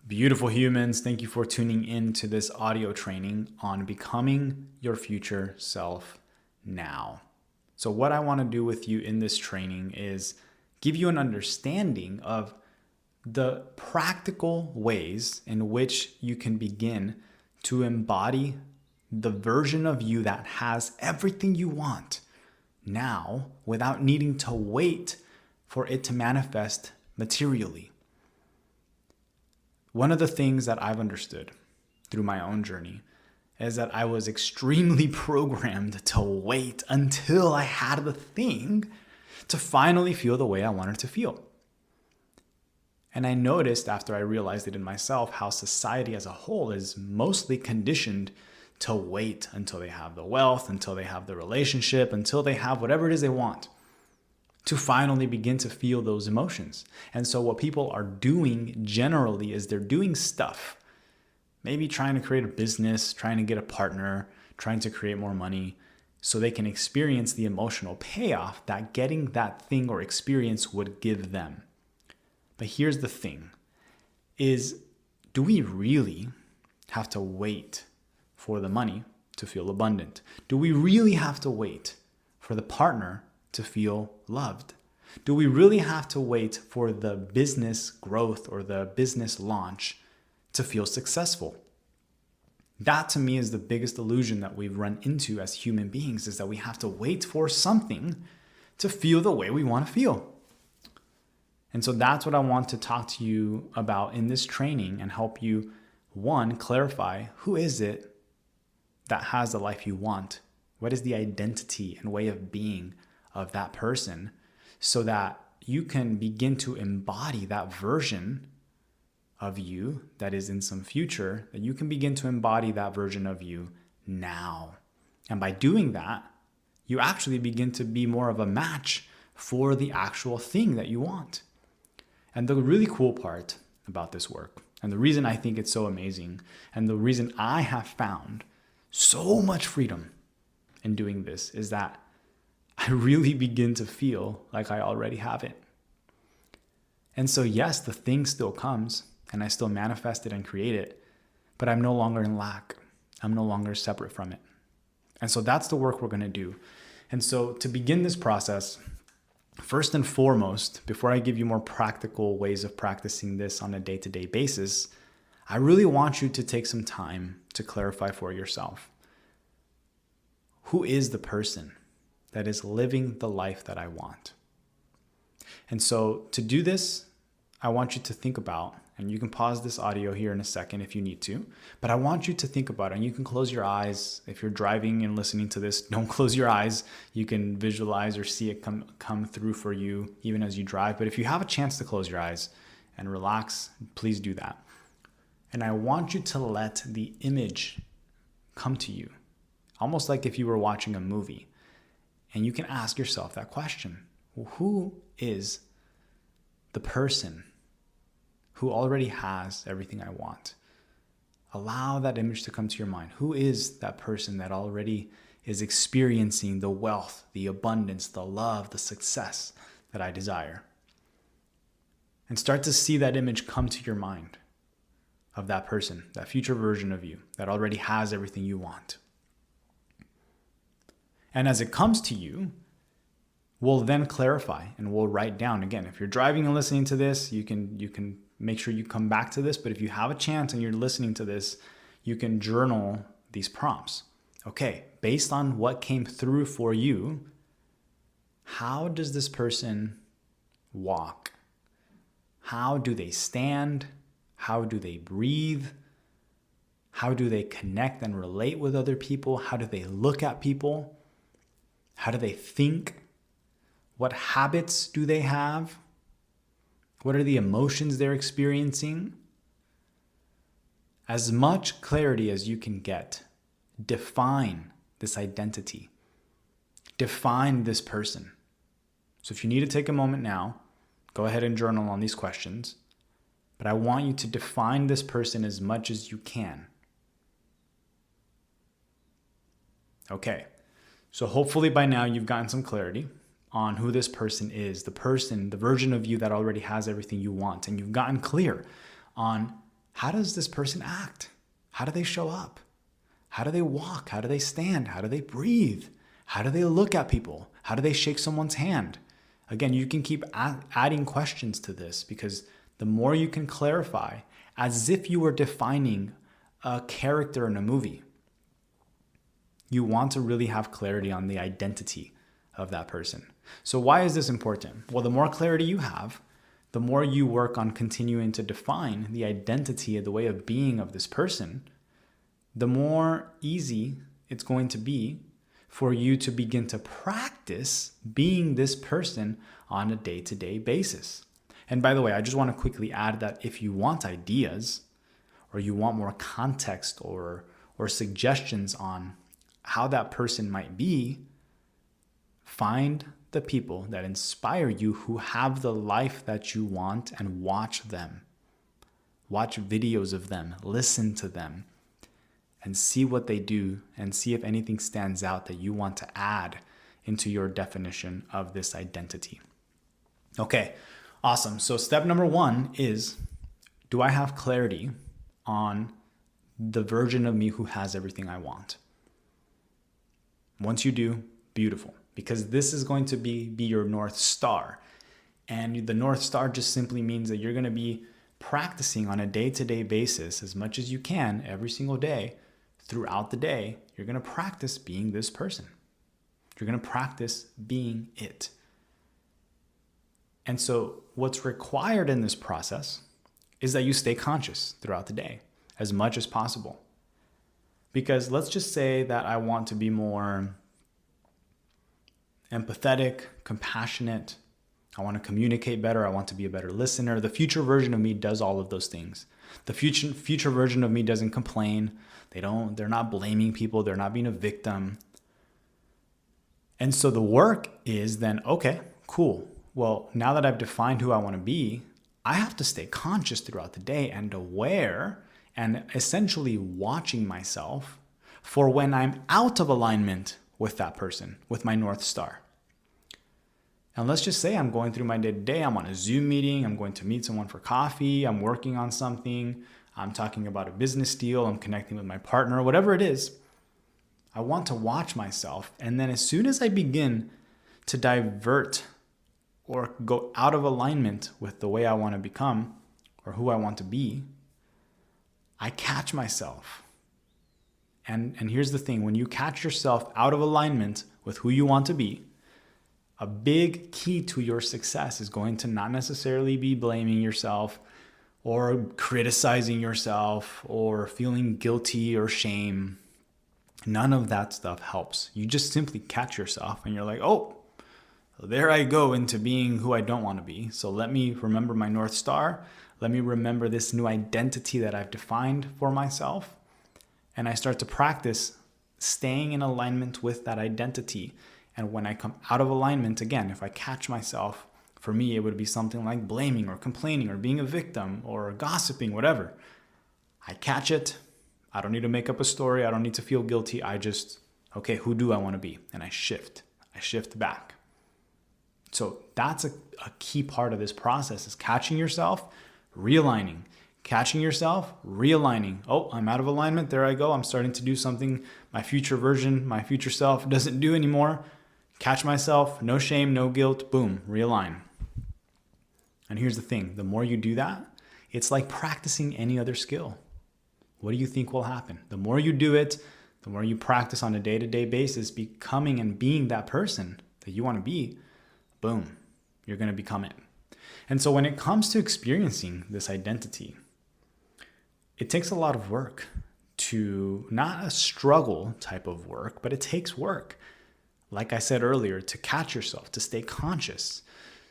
Beautiful humans, thank you for tuning in to this audio training on becoming your future self now. So what I want to do with you in this training is give you an understanding of the practical ways in which you can begin to embody the version of you that has everything you want now without needing to wait for it to manifest materially. One of the things that I've understood through my own journey is that I was extremely programmed to wait until I had the thing to finally feel the way I wanted to feel. And I noticed after I realized it in myself how society as a whole is mostly conditioned to wait until they have the wealth, until they have the relationship, until they have whatever it is they want to finally begin to feel those emotions. And so what people are doing generally is they're doing stuff, maybe trying to create a business, trying to get a partner, trying to create more money so they can experience the emotional payoff that getting that thing or experience would give them. But here's the thing, is do we really have to wait for the money to feel abundant? Do we really have to wait for the partner to feel loved? Do we really have to wait for the business growth or the business launch to feel successful? That to me is the biggest illusion that we've run into as human beings, is that we have to wait for something to feel the way we want to feel. And so that's what I want to talk to you about in this training and help you, one, clarify who is it that has the life you want? What is the identity and way of being of that person, so that you can begin to embody that version of you that is in some future, that you can begin to embody that version of you now. And by doing that, you actually begin to be more of a match for the actual thing that you want. And the really cool part about this work, and the reason I think it's so amazing, and the reason I have found so much freedom in doing this, is that I really begin to feel like I already have it. And so yes, the thing still comes and I still manifest it and create it, but I'm no longer in lack. I'm no longer separate from it. And so that's the work we're going to do. And so to begin this process, first and foremost, before I give you more practical ways of practicing this on a day-to-day basis, I really want you to take some time to clarify for yourself. Who is the person that is living the life that I want? And so to do this, I want you to think about, and you can pause this audio here in a second if you need to, but I want you to think about it, and you can close your eyes. If you're driving and listening to this, don't close your eyes. You can visualize or see it come through for you even as you drive. But if you have a chance to close your eyes and relax, please do that. And I want you to let the image come to you, almost like if you were watching a movie. And you can ask yourself that question. Who is the person who already has everything I want? Allow that image to come to your mind. Who is that person that already is experiencing the wealth, the abundance, the love, the success that I desire? And start to see that image come to your mind of that person, that future version of you that already has everything you want. And as it comes to you, we'll then clarify and we'll write down. Again, if you're driving and listening to this, you can make sure you come back to this. But if you have a chance and you're listening to this, you can journal these prompts. Okay, based on what came through for you, how does this person walk? How do they stand? How do they breathe? How do they connect and relate with other people? How do they look at people? How do they think? What habits do they have? What are the emotions they're experiencing? As much clarity as you can get, define this identity. Define this person. So if you need to take a moment now, go ahead and journal on these questions. But I want you to define this person as much as you can. Okay. So hopefully by now you've gotten some clarity on who this person is, the version of you that already has everything you want. And you've gotten clear on how does this person act? How do they show up? How do they walk? How do they stand? How do they breathe? How do they look at people? How do they shake someone's hand? Again, you can keep adding questions to this, because the more you can clarify, as if you were defining a character in a movie, you want to really have clarity on the identity of that person. So why is this important? Well, the more clarity you have, the more you work on continuing to define the identity of the way of being of this person, the more easy it's going to be for you to begin to practice being this person on a day-to-day basis. And by the way, I just want to quickly add that if you want ideas, or you want more context or suggestions on how that person might be, find the people that inspire you, who have the life that you want, and watch them. Watch videos of them, listen to them, and see what they do, and see if anything stands out that you want to add into your definition of this identity. Okay, awesome. So step number 1 is, do I have clarity on the version of me who has everything I want? Once you do, beautiful, because this is going to be your North Star. And the North Star just simply means that you're going to be practicing on a day-to-day basis as much as you can every single day. Throughout the day, you're going to practice being this person. You're going to practice being it. And so what's required in this process is that you stay conscious throughout the day as much as possible. Because let's just say that I want to be more empathetic, compassionate. I want to communicate better. I want to be a better listener. The future version of me does all of those things. The future version of me doesn't complain. They're not blaming people. They're not being a victim. And so the work is then, okay, cool. Well, now that I've defined who I want to be, I have to stay conscious throughout the day and aware, and essentially watching myself for when I'm out of alignment with that person, with my North Star. And let's just say I'm going through my day-to-day, I'm on a Zoom meeting, I'm going to meet someone for coffee, I'm working on something, I'm talking about a business deal, I'm connecting with my partner, whatever it is. I want to watch myself. And then as soon as I begin to divert or go out of alignment with the way I want to become or who I want to be, I catch myself. And here's the thing, when you catch yourself out of alignment with who you want to be, a big key to your success is going to not necessarily be blaming yourself or criticizing yourself or feeling guilty or shame. None of that stuff helps. You just simply catch yourself and you're like, oh, there I go into being who I don't want to be. So let me remember my North Star. Let me remember this new identity that I've defined for myself. And I start to practice staying in alignment with that identity. And when I come out of alignment, again, if I catch myself, for me, it would be something like blaming or complaining or being a victim or gossiping, whatever. I catch it. I don't need to make up a story. I don't need to feel guilty. I just, okay, who do I want to be? And I shift back. So that's a key part of this process, is catching yourself, realigning. Catching yourself, realigning. Oh, I'm out of alignment. There I go. I'm starting to do something my future version, my future self doesn't do anymore. Catch myself, no shame, no guilt, boom, realign. And here's the thing, the more you do that, it's like practicing any other skill. What do you think will happen? The more you do it, the more you practice on a day-to-day basis, becoming and being that person that you want to be, boom, you're going to become it. And so when it comes to experiencing this identity, it takes a lot of work, to not a struggle type of work, but it takes work. Like I said earlier, to catch yourself, to stay conscious.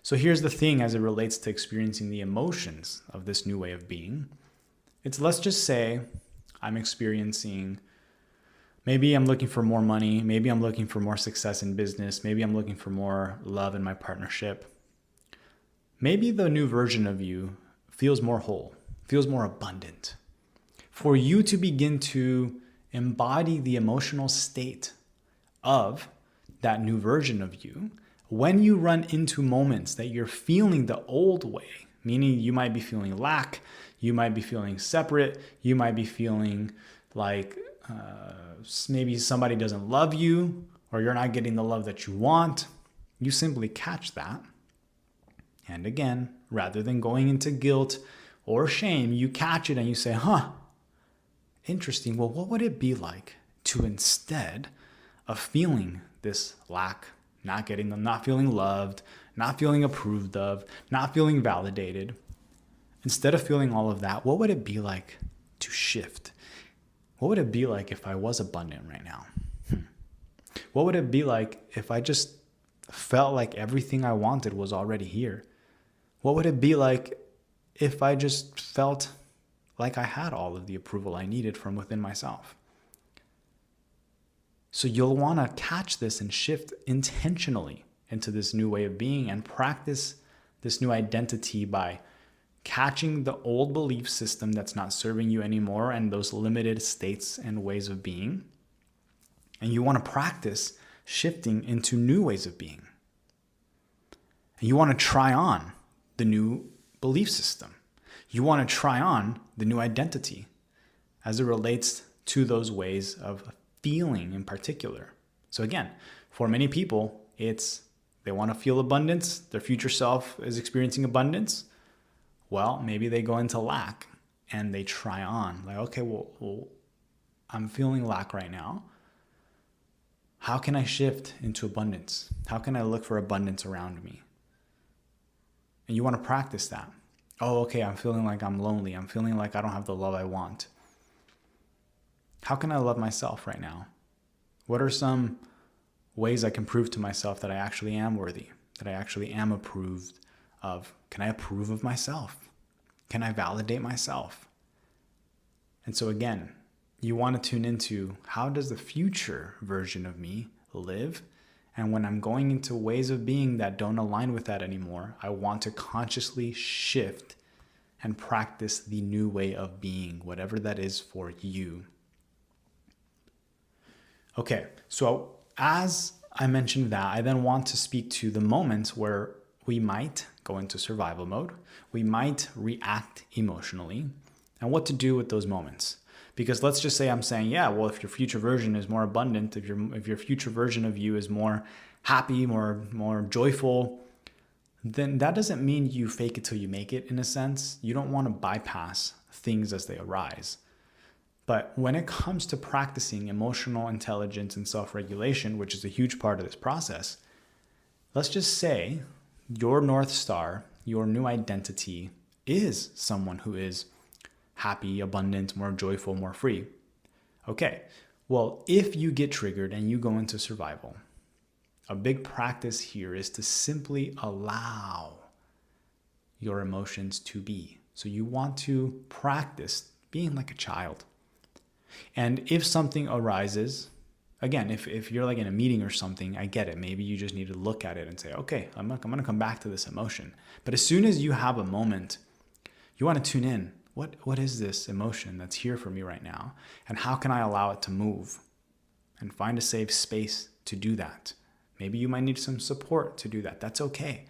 So here's the thing as it relates to experiencing the emotions of this new way of being. It's, let's just say I'm experiencing, maybe I'm looking for more money, maybe I'm looking for more success in business, maybe I'm looking for more love in my partnership. Maybe the new version of you feels more whole, feels more abundant. For you to begin to embody the emotional state of that new version of you, when you run into moments that you're feeling the old way, meaning you might be feeling lack, You might be feeling separate. You might be feeling like maybe somebody doesn't love you, or you're not getting the love that you want. You simply catch that. And again, rather than going into guilt or shame, you catch it and you say, interesting. Well, what would it be like to, instead of feeling this lack, not feeling loved, not feeling approved of, not feeling validated, instead of feeling all of that, what would it be like to shift? What would it be like if I was abundant right now? What would it be like if I just felt like everything I wanted was already here? What would it be like if I just felt like I had all of the approval I needed from within myself? So you'll want to catch this and shift intentionally into this new way of being and practice this new identity by catching the old belief system that's not serving you anymore and those limited states and ways of being. And you want to practice shifting into new ways of being. And you want to try on the new belief system. You want to try on the new identity as it relates to those ways of feeling in particular. So again, for many people, they want to feel abundance. Their future self is experiencing abundance. Well, maybe they go into lack and they try on. Like, okay, well, I'm feeling lack right now. How can I shift into abundance? How can I look for abundance around me? And you want to practice that. Oh, okay, I'm feeling like I'm lonely. I'm feeling like I don't have the love I want. How can I love myself right now? What are some ways I can prove to myself that I actually am worthy, that I actually am approved of? Can I approve of myself? Can I validate myself? And so again, you want to tune into, how does the future version of me live? And when I'm going into ways of being that don't align with that anymore, I want to consciously shift and practice the new way of being, whatever that is for you. Okay, so as I mentioned that, I then want to speak to the moments where we might go into survival mode, we might react emotionally, and what to do with those moments. Because let's just say I'm saying, yeah, well, if your future version is more abundant, if your future version of you is more happy, more joyful, then that doesn't mean you fake it till you make it, in a sense. You don't want to bypass things as they arise. But when it comes to practicing emotional intelligence and self-regulation, which is a huge part of this process, let's just say your North Star, your new identity, is someone who is happy, abundant, more joyful, more free. Okay, well, if you get triggered and you go into survival, a big practice here is to simply allow your emotions to be. So you want to practice being like a child. And if something arises, again, if you're like in a meeting or something, I get it. Maybe you just need to look at it and say, okay, I'm going to come back to this emotion. But as soon as you have a moment, you want to tune in. What is this emotion that's here for me right now? And how can I allow it to move? And find a safe space to do that. Maybe you might need some support to do that. That's okay.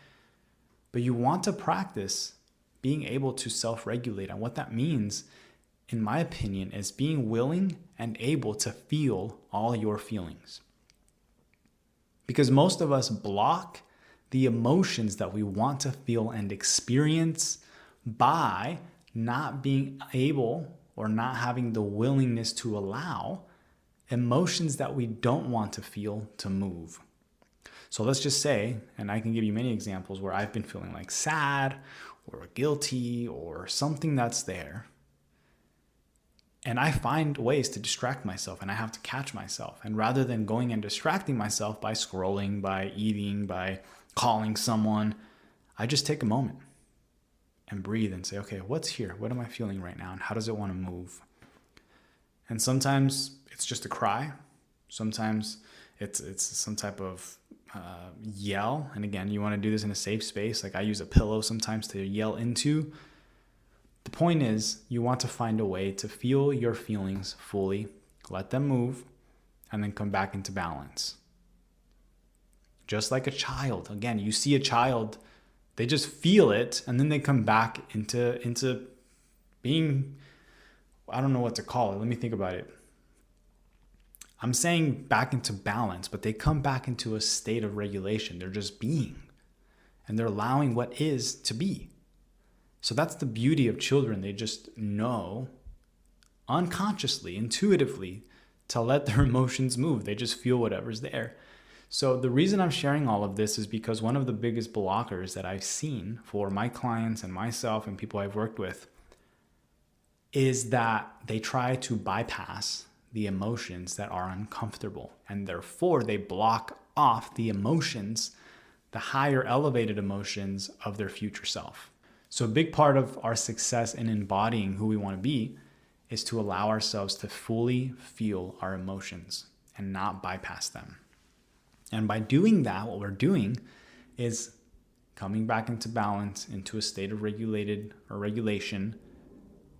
But you want to practice being able to self-regulate. And what that means, in my opinion, is being willing and able to feel all your feelings. Because most of us block the emotions that we want to feel and experience by not being able or not having the willingness to allow emotions that we don't want to feel to move. So let's just say, and I can give you many examples where I've been feeling like sad or guilty or something that's there. And I find ways to distract myself, and I have to catch myself. And rather than going and distracting myself by scrolling, by eating, by calling someone, I just take a moment and breathe and say, okay, what's here? What am I feeling right now? And how does it want to move? And sometimes it's just a cry. Sometimes it's some type of yell. And again, you want to do this in a safe space. Like I use a pillow sometimes to yell into. The point is, you want to find a way to feel your feelings fully, let them move, and then come back into balance. Just like a child. Again, you see a child, they just feel it, and then they come back into being, I don't know what to call it. Let me think about it. I'm saying back into balance, but they come back into a state of regulation. They're just being, and they're allowing what is to be. So that's the beauty of children. They just know unconsciously, intuitively, to let their emotions move. They just feel whatever's there. So the reason I'm sharing all of this is because one of the biggest blockers that I've seen for my clients and myself and people I've worked with is that they try to bypass the emotions that are uncomfortable, and therefore they block off the emotions, the higher elevated emotions of their future self. So a big part of our success in embodying who we want to be is to allow ourselves to fully feel our emotions and not bypass them. And by doing that, what we're doing is coming back into balance, into a state of regulation,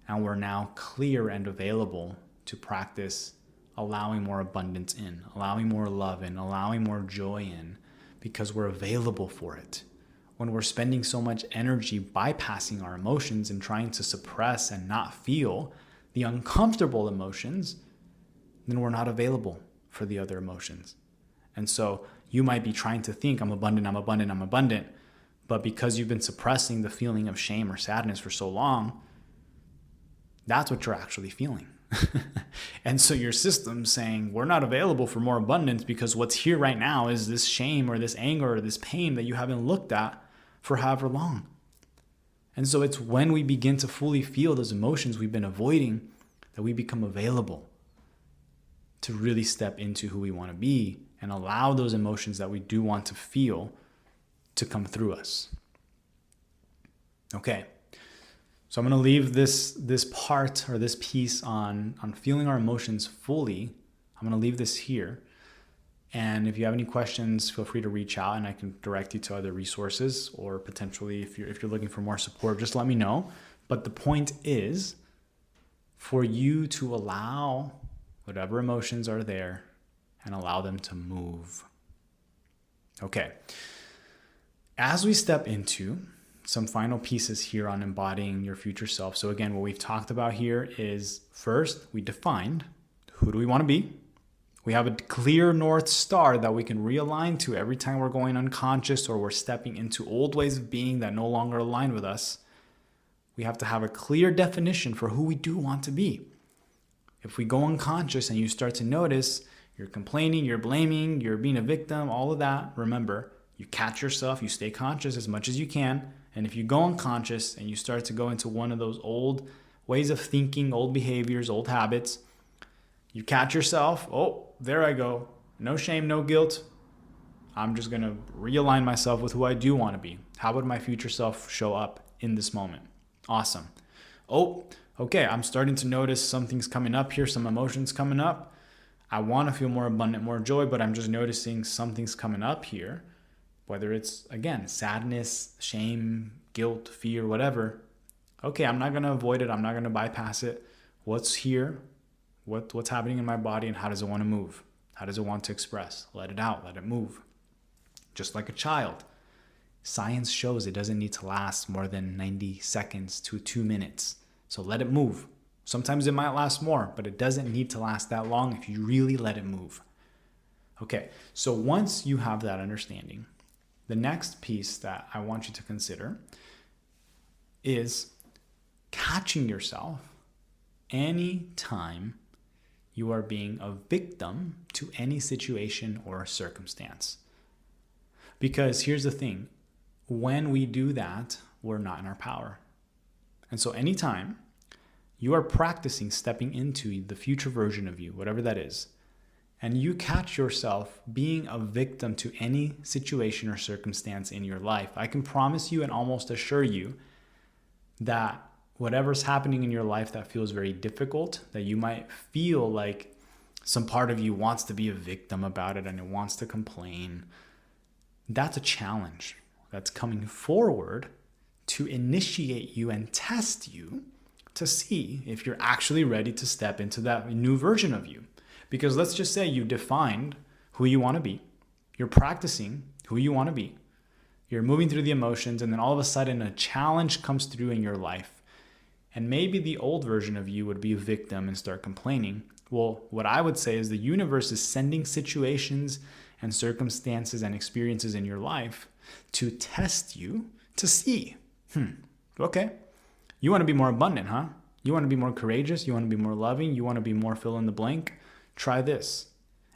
and we're now clear and available to practice allowing more abundance in, allowing more love in, allowing more joy in, because we're available for it. When we're spending so much energy bypassing our emotions and trying to suppress and not feel the uncomfortable emotions, then we're not available for the other emotions. And so you might be trying to think, I'm abundant, but because you've been suppressing the feeling of shame or sadness for so long, that's what you're actually feeling. And so your system's saying, we're not available for more abundance because what's here right now is this shame or this anger or this pain that you haven't looked at for however long. And so it's when we begin to fully feel those emotions we've been avoiding that we become available to really step into who we want to be and allow those emotions that we do want to feel to come through us. Okay. So I'm going to leave this part or this piece on feeling our emotions fully. I'm going to leave this here. And if you have any questions, feel free to reach out and I can direct you to other resources, or potentially if you're looking for more support, just let me know. But the point is for you to allow whatever emotions are there and allow them to move. Okay. As we step into some final pieces here on embodying your future self. So again, what we've talked about here is first, we defined who do we want to be. We have a clear North Star that we can realign to every time we're going unconscious or we're stepping into old ways of being that no longer align with us. We have to have a clear definition for who we do want to be. If we go unconscious and you start to notice you're complaining, you're blaming, you're being a victim, all of that, remember, you catch yourself, you stay conscious as much as you can. And if you go unconscious and you start to go into one of those old ways of thinking, old behaviors, old habits, you catch yourself, oh, there I go. No shame, no guilt. I'm just going to realign myself with who I do want to be. How would my future self show up in this moment? Awesome. Oh, okay, I'm starting to notice something's coming up here, some emotions coming up. I want to feel more abundant, more joy, but I'm just noticing something's coming up here. Whether it's, again, sadness, shame, guilt, fear, whatever. Okay, I'm not going to avoid it. I'm not going to bypass it. What's here? What's happening in my body, and how does it want to move? How does it want to express? Let it out. Let it move. Just like a child. Science shows it doesn't need to last more than 90 seconds to 2 minutes. So let it move. Sometimes it might last more, but it doesn't need to last that long if you really let it move. Okay, so once you have that understanding, the next piece that I want you to consider is catching yourself anytime you are being a victim to any situation or circumstance. Because here's the thing, when we do that, we're not in our power. And so anytime you are practicing stepping into the future version of you, whatever that is, and you catch yourself being a victim to any situation or circumstance in your life, I can promise you and almost assure you that whatever's happening in your life that feels very difficult, that you might feel like some part of you wants to be a victim about it and it wants to complain, that's a challenge that's coming forward to initiate you and test you to see if you're actually ready to step into that new version of you. Because let's just say you defined who you want to be. You're practicing who you want to be. You're moving through the emotions, and then all of a sudden a challenge comes through in your life. And maybe the old version of you would be a victim and start complaining. Well, what I would say is the universe is sending situations and circumstances and experiences in your life to test you to see, okay, you want to be more abundant, huh? You want to be more courageous? You want to be more loving? You want to be more fill in the blank? Try this.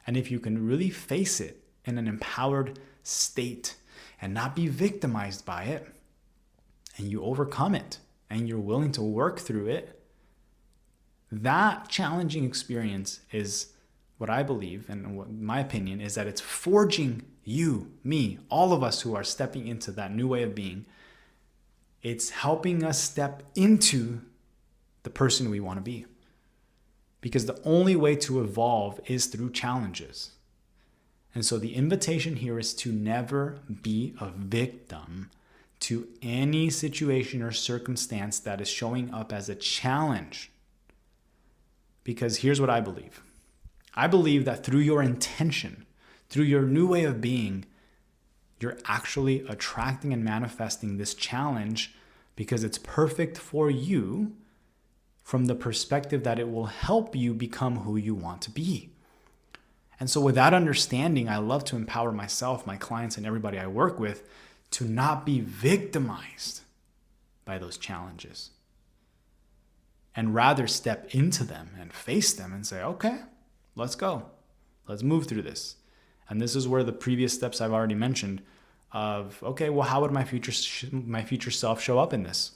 And if you can really face it in an empowered state and not be victimized by it, and you overcome it, and you're willing to work through it, that challenging experience is what I believe, and what my opinion is, that it's forging you, me, all of us who are stepping into that new way of being. It's helping us step into the person we want to be. Because the only way to evolve is through challenges. And so the invitation here is to never be a victim to any situation or circumstance that is showing up as a challenge. Because here's what I believe. I believe that through your intention, through your new way of being, you're actually attracting and manifesting this challenge because it's perfect for you from the perspective that it will help you become who you want to be. And so with that understanding, I love to empower myself, my clients, and everybody I work with to not be victimized by those challenges, and rather step into them and face them and say, okay, let's go. Let's move through this. And this is where the previous steps I've already mentioned of, okay, well, how would my future self show up in this?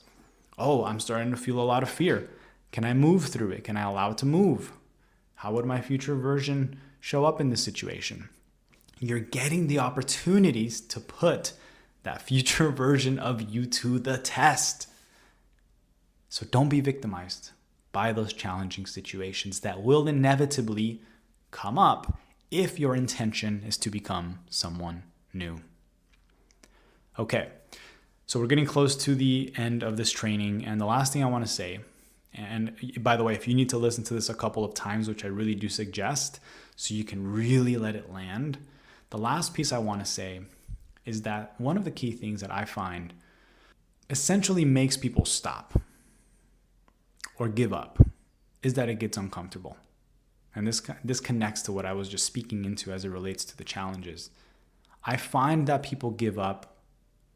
Oh, I'm starting to feel a lot of fear. Can I move through it? Can I allow it to move? How would my future version show up in this situation? You're getting the opportunities to put that future version of you to the test. So don't be victimized by those challenging situations that will inevitably come up if your intention is to become someone new. Okay, so we're getting close to the end of this training, and the last thing I want to say, and by the way, if you need to listen to this a couple of times, which I really do suggest, so you can really let it land, the last piece I want to say is that one of the key things that I find essentially makes people stop or give up is that it gets uncomfortable. And this connects to what I was just speaking into as it relates to the challenges. I find that people give up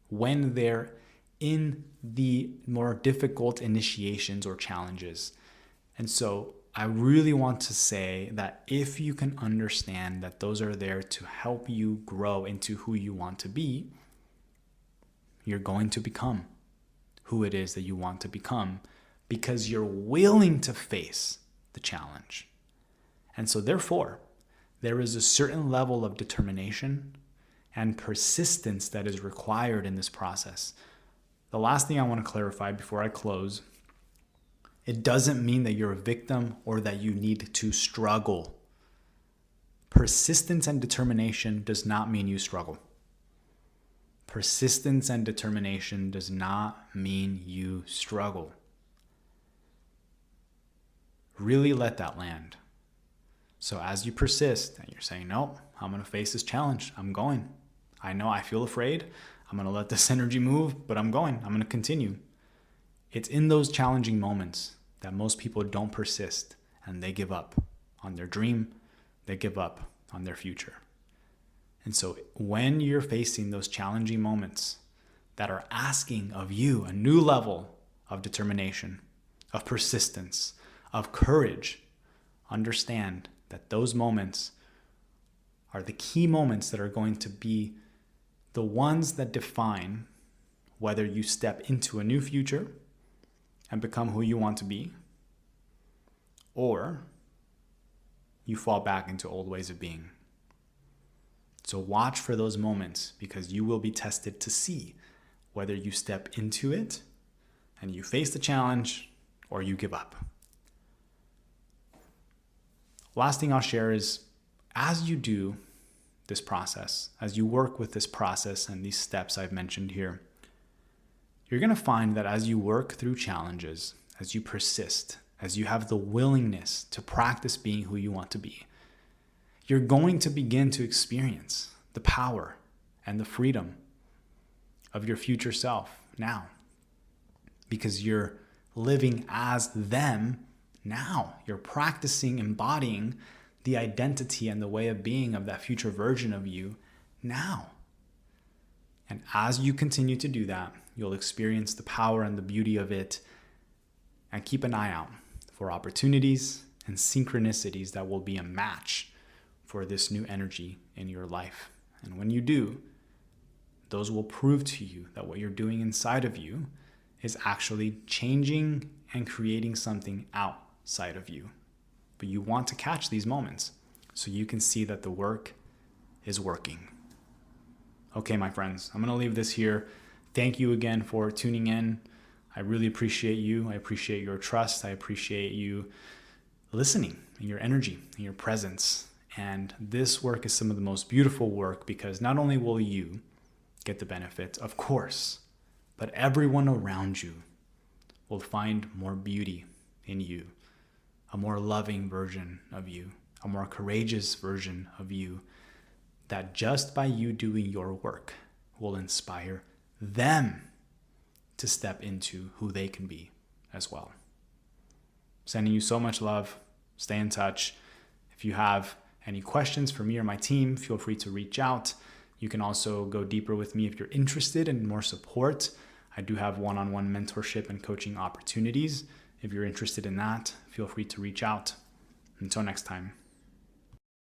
when they're in the more difficult initiations or challenges. And so I really want to say that if you can understand that those are there to help you grow into who you want to be, you're going to become who it is that you want to become because you're willing to face the challenge. And so therefore, there is a certain level of determination and persistence that is required in this process. The last thing I want to clarify before I close, it doesn't mean that you're a victim or that you need to struggle. Persistence and determination does not mean you struggle. Persistence and determination does not mean you struggle. Really let that land. So as you persist and you're saying, no, I'm going to face this challenge. I'm going. I know I feel afraid. I'm going to let this energy move, but I'm going. I'm going to continue. It's in those challenging moments that most people don't persist and they give up on their dream. They give up on their future. And so when you're facing those challenging moments that are asking of you a new level of determination, of persistence, of courage, understand that those moments are the key moments that are going to be the ones that define whether you step into a new future and become who you want to be, or you fall back into old ways of being. So watch for those moments because you will be tested to see whether you step into it and you face the challenge or you give up. Last thing I'll share is as you do this process, as you work with this process and these steps I've mentioned here, you're going to find that as you work through challenges, as you persist, as you have the willingness to practice being who you want to be, you're going to begin to experience the power and the freedom of your future self now, because you're living as them now. You're practicing embodying the identity and the way of being of that future version of you now. And as you continue to do that, you'll experience the power and the beauty of it. And keep an eye out for opportunities and synchronicities that will be a match for this new energy in your life. And when you do, those will prove to you that what you're doing inside of you is actually changing and creating something outside of you. But you want to catch these moments so you can see that the work is working. Okay, my friends, I'm going to leave this here. Thank you again for tuning in. I really appreciate you. I appreciate your trust. I appreciate you listening and your energy and your presence. And this work is some of the most beautiful work because not only will you get the benefit, of course, but everyone around you will find more beauty in you, a more loving version of you, a more courageous version of you, that just by you doing your work will inspire them to step into who they can be as well. Sending you so much love. Stay in touch. If you have any questions for me or my team, feel free to reach out. You can also go deeper with me if you're interested in more support. I do have one-on-one mentorship and coaching opportunities. If you're interested in that, feel free to reach out. Until next time.